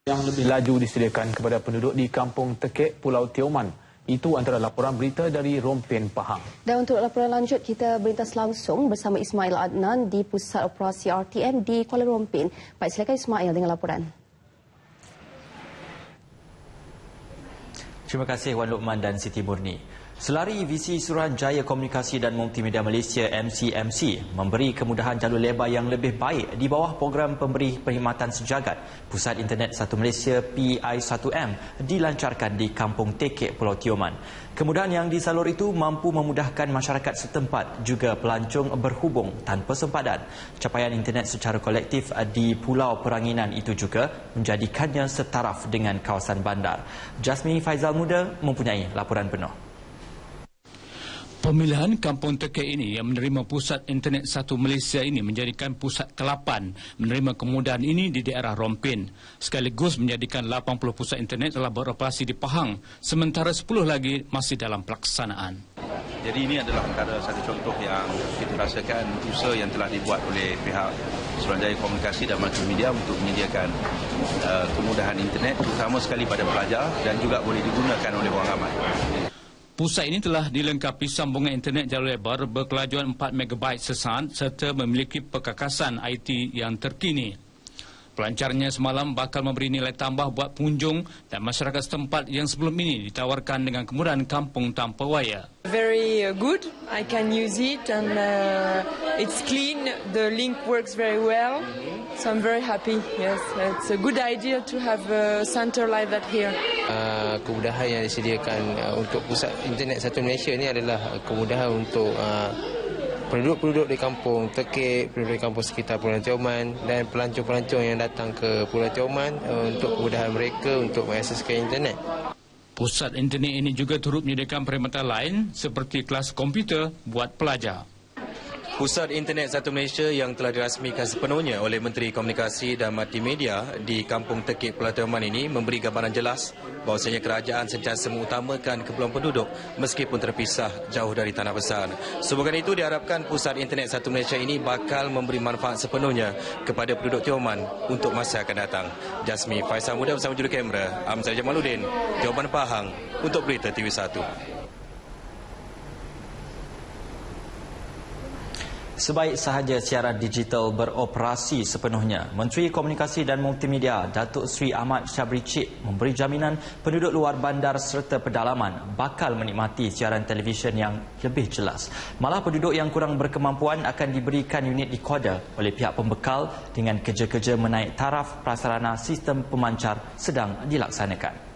Yang lebih laju disediakan kepada penduduk di Kampung Tekek, Pulau Tioman. Itu antara laporan berita dari Rompin Pahang. Dan untuk laporan lanjut, kita berintas langsung bersama Ismail Adnan di Pusat Operasi RTM di Kuala Rompin. Baik, silakan Ismail dengan laporan. Terima kasih Wan Luqman dan Siti Murni. Selari Visi Suruhanjaya Komunikasi dan Multimedia Malaysia MCMC memberi kemudahan jalur lebar yang lebih baik di bawah program pemberi perkhidmatan sejagat, Pusat Internet Satu Malaysia PI1M dilancarkan di Kampung Tekek, Pulau Tioman. Kemudahan yang disalur itu mampu memudahkan masyarakat setempat juga pelancong berhubung tanpa sempadan. Capaian internet secara kolektif di Pulau Peranginan itu juga menjadikannya setaraf dengan kawasan bandar. Jasmine Faizal Muda mempunyai laporan penuh. Pemilihan Kampung Tekek ini yang menerima Pusat Internet Satu Malaysia ini menjadikan pusat ke-8 menerima kemudahan ini di daerah Rompin. Sekaligus menjadikan 80 pusat internet telah beroperasi di Pahang, sementara 10 lagi masih dalam pelaksanaan. Jadi ini adalah antara satu contoh yang kita rasakan usaha yang telah dibuat oleh pihak Suruhanjaya Komunikasi dan Multimedia untuk menyediakan kemudahan internet terutama sekali pada pelajar dan juga boleh digunakan oleh orang ramai. Pusat ini telah dilengkapi sambungan internet jalur lebar berkelajuan 4 MB sesaat serta memiliki perkakasan IT yang terkini. Pelancarnya semalam bakal memberi nilai tambah buat pengunjung dan masyarakat setempat yang sebelum ini ditawarkan dengan kemudahan kampung tanpa wayar. Very good. I can use it and it's clean. The link works very well. So I'm very happy. Yes, it's a good idea to have a center like that here. Kemudahan yang disediakan untuk Pusat Internet Satu Malaysia ini adalah kemudahan untuk penduduk-penduduk di Kampung Tekek, penduduk di kampung sekitar Pulau Tioman dan pelancong-pelancong yang datang ke Pulau Tioman untuk kemudahan mereka untuk mengakseskan internet. Pusat internet ini juga turut menyediakan perkhidmatan lain seperti kelas komputer buat pelajar. Pusat Internet Satu Malaysia yang telah dirasmikan sepenuhnya oleh Menteri Komunikasi dan Multimedia di Kampung Tekek, Pulau Tioman ini memberi gambaran jelas bahawasanya kerajaan sentiasa mengutamakan keperluan penduduk meskipun terpisah jauh dari tanah besar. Sebagai itu diharapkan Pusat Internet Satu Malaysia ini bakal memberi manfaat sepenuhnya kepada penduduk Tioman untuk masa akan datang. Jasmine Faizal Muda bersama juru kamera Amzal Jamaluddin, Tioman Pahang untuk Berita TV1. Sebaik sahaja siaran digital beroperasi sepenuhnya, Menteri Komunikasi dan Multimedia Datuk Seri Ahmad Syabri Cik memberi jaminan penduduk luar bandar serta pedalaman bakal menikmati siaran televisyen yang lebih jelas. Malah penduduk yang kurang berkemampuan akan diberikan unit dekoder oleh pihak pembekal dengan kerja-kerja menaik taraf prasarana sistem pemancar sedang dilaksanakan.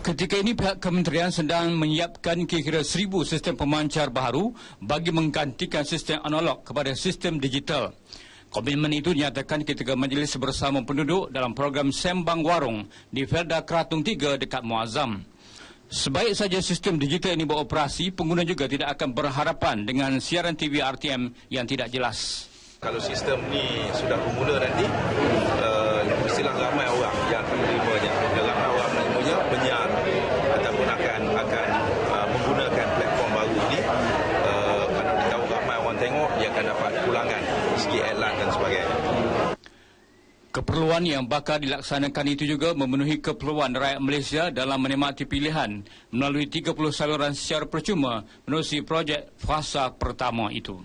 Ketika ini pihak kementerian sedang menyiapkan kira-kira 1,000 sistem pemancar baru bagi menggantikan sistem analog kepada sistem digital. Komitmen itu dinyatakan ketika majlis bersama penduduk dalam program Sembang Warung di Felda Kratung 3 dekat Muazzam. Sebaik saja sistem digital ini beroperasi, pengguna juga tidak akan berharapan dengan siaran TV RTM yang tidak jelas. Kalau sistem ni sudah bermula nanti, mestilah ramai orang yang akan menerimanya. Ramai orang menerimanya penyiar ataupun akan menggunakan platform baru ini. Kalau ditahu ramai orang tengok, dia akan dapat pulangan segi iklan dan sebagainya. Keperluan yang bakal dilaksanakan itu juga memenuhi keperluan rakyat Malaysia dalam menikmati pilihan melalui 30 saluran secara percuma menerusi projek fasa pertama itu.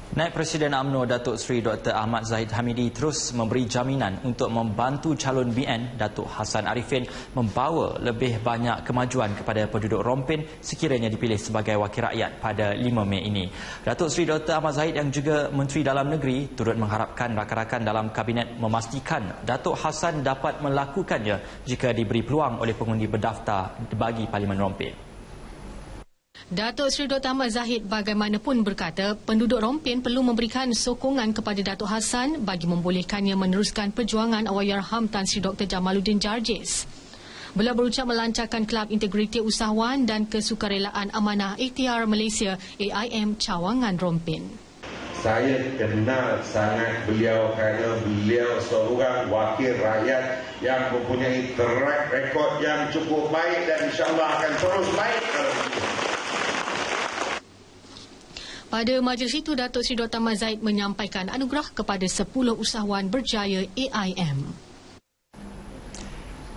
Naib Presiden UMNO Datuk Seri Dr. Ahmad Zahid Hamidi terus memberi jaminan untuk membantu calon BN Datuk Hassan Arifin membawa lebih banyak kemajuan kepada penduduk Rompin sekiranya dipilih sebagai wakil rakyat pada 5 Mei ini. Datuk Seri Dr. Ahmad Zahid yang juga Menteri Dalam Negeri turut mengharapkan rakan-rakan dalam Kabinet memastikan Datuk Hassan dapat melakukannya jika diberi peluang oleh pengundi berdaftar bagi Parlimen Rompin. Datuk Seri Dr. Ahmad Zahid bagaimanapun berkata penduduk Rompin perlu memberikan sokongan kepada Datuk Hassan bagi membolehkannya meneruskan perjuangan Allahyarham Tan Sri Dr. Jamaluddin Jarjis. Beliau berucap melancarkan Kelab Integriti Usahawan dan Kesukarelaan Amanah Ikhtiar Malaysia AIM Cawangan Rompin. Saya kenal sangat beliau kerana beliau seorang wakil rakyat yang mempunyai track record yang cukup baik dan insyaAllah akan terus baik kalau begitu. Pada majlis itu, Datuk Seri Dr. Ahmad Zahid menyampaikan anugerah kepada 10 usahawan berjaya AIM.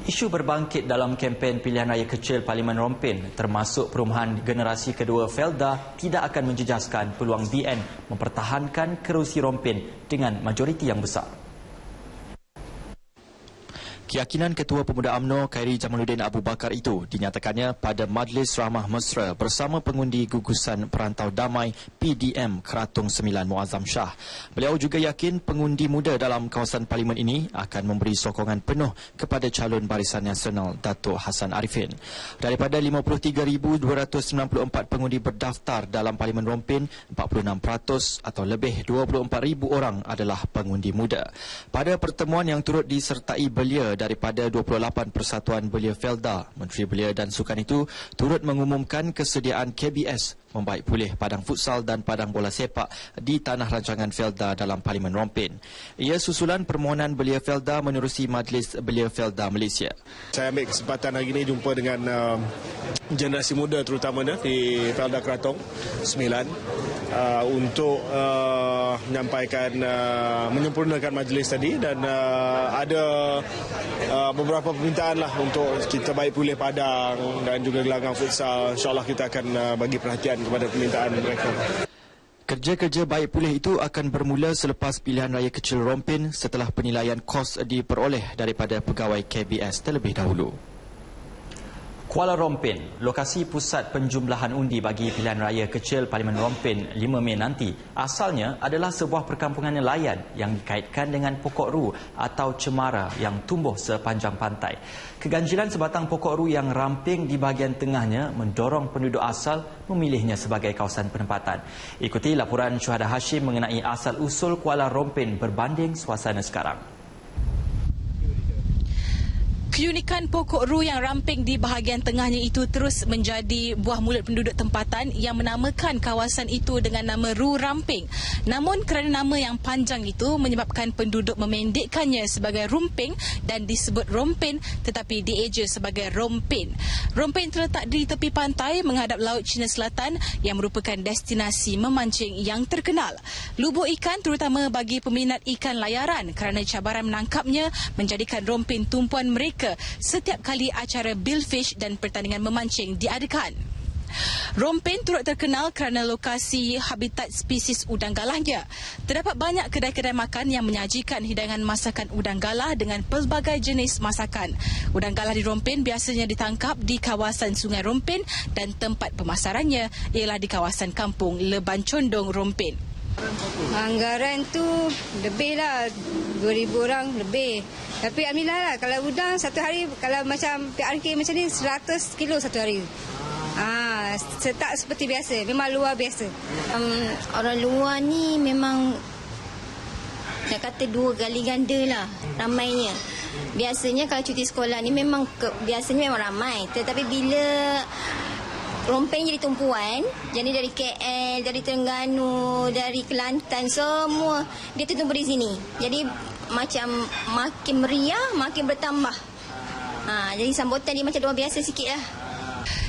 Isu berbangkit dalam kempen pilihan raya kecil Parlimen Rompin termasuk perumahan generasi kedua Felda tidak akan menjejaskan peluang BN mempertahankan kerusi Rompin dengan majoriti yang besar. Keyakinan Ketua Pemuda UMNO Khairi Jamaluddin Abu Bakar itu dinyatakannya pada Majlis Ramah Mesra bersama pengundi gugusan Perantau Damai PDM Keratung 9 Muazzam Shah. Beliau juga yakin pengundi muda dalam kawasan parlimen ini akan memberi sokongan penuh kepada calon Barisan Nasional Dato' Hassan Arifin. Daripada 53,294 pengundi berdaftar dalam Parlimen Rompin, 46% atau lebih 24,000 orang adalah pengundi muda. Pada pertemuan yang turut disertai belia daripada 28 persatuan belia Felda, Menteri Belia dan Sukan itu turut mengumumkan kesediaan KBS membaik pulih padang futsal dan padang bola sepak di tanah rancangan Felda dalam Parlimen Rompin. Ia susulan permohonan belia Felda menerusi Majlis Belia Felda Malaysia. Saya ambil kesempatan hari ini jumpa dengan generasi muda terutamanya di Felda Keratung 9 untuk menyampaikan menyempurnakan majlis tadi dan ada beberapa permintaan lah untuk kita baik pulih padang dan juga gelanggang futsal. InsyaAllah kita akan bagi perhatian kepada permintaan mereka. Kerja-kerja baik pulih itu akan bermula selepas pilihan raya kecil Rompin setelah penilaian kos diperoleh daripada pegawai KBS terlebih dahulu. Kuala Rompin, lokasi pusat penjumlahan undi bagi pilihan raya kecil Parlimen Rompin 5 Mei nanti, asalnya adalah sebuah perkampungan nelayan yang dikaitkan dengan pokok ru atau cemara yang tumbuh sepanjang pantai. Keganjilan sebatang pokok ru yang ramping di bahagian tengahnya mendorong penduduk asal memilihnya sebagai kawasan penempatan. Ikuti laporan Syuhada Hashim mengenai asal-usul Kuala Rompin berbanding suasana sekarang. Keunikan pokok ru yang ramping di bahagian tengahnya itu terus menjadi buah mulut penduduk tempatan yang menamakan kawasan itu dengan nama Ru Ramping. Namun kerana nama yang panjang itu menyebabkan penduduk memendekkannya sebagai Rumping dan disebut Rompin tetapi dieja sebagai Rompin. Rompin terletak di tepi pantai menghadap Laut Cina Selatan yang merupakan destinasi memancing yang terkenal. Lubuk ikan terutama bagi peminat ikan layaran kerana cabaran menangkapnya menjadikan Rompin tumpuan mereka setiap kali acara billfish dan pertandingan memancing diadakan. Rompin turut terkenal kerana lokasi habitat spesies udang galahnya. Terdapat banyak kedai-kedai makan yang menyajikan hidangan masakan udang galah dengan pelbagai jenis masakan. Udang galah di Rompin biasanya ditangkap di kawasan Sungai Rompin dan tempat pemasarannya ialah di kawasan kampung Leban Condong, Rompin. Anggaran tu lebih lah 2,000 orang lebih. Tapi alhamdulillah lah, kalau udang satu hari, kalau macam PRK macam ni 100 kilo satu hari. Tak seperti biasa, memang luar biasa. Orang luar ni memang nak kata 2 kali ganda lah ramainya. Biasanya kalau cuti sekolah ni memang biasanya memang ramai. Tetapi bila Rompin jadi tumpuan, jadi dari KL, dari Terengganu, dari Kelantan, semua dia tertumpul di sini. Jadi macam makin meriah, makin bertambah. Jadi sambutan dia macam luar biasa sikit lah.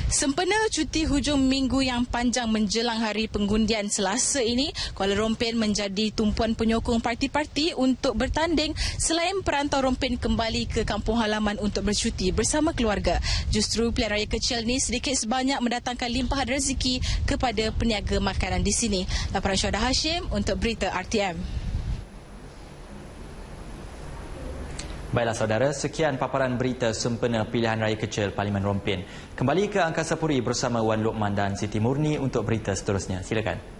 Sempena cuti hujung minggu yang panjang menjelang hari pengundian Selasa ini, Kuala Rompin menjadi tumpuan penyokong parti-parti untuk bertanding selain perantau Rompin kembali ke kampung halaman untuk bercuti bersama keluarga. Justru pilihan raya kecil ni sedikit sebanyak mendatangkan limpahan rezeki kepada peniaga makanan di sini. Laporan Syuhada Hashim untuk Berita RTM. Baiklah saudara, sekian paparan berita sempena pilihan raya kecil Parlimen Rompin. Kembali ke Angkasa Puri bersama Wan Lokman dan Siti Murni untuk berita seterusnya. Silakan.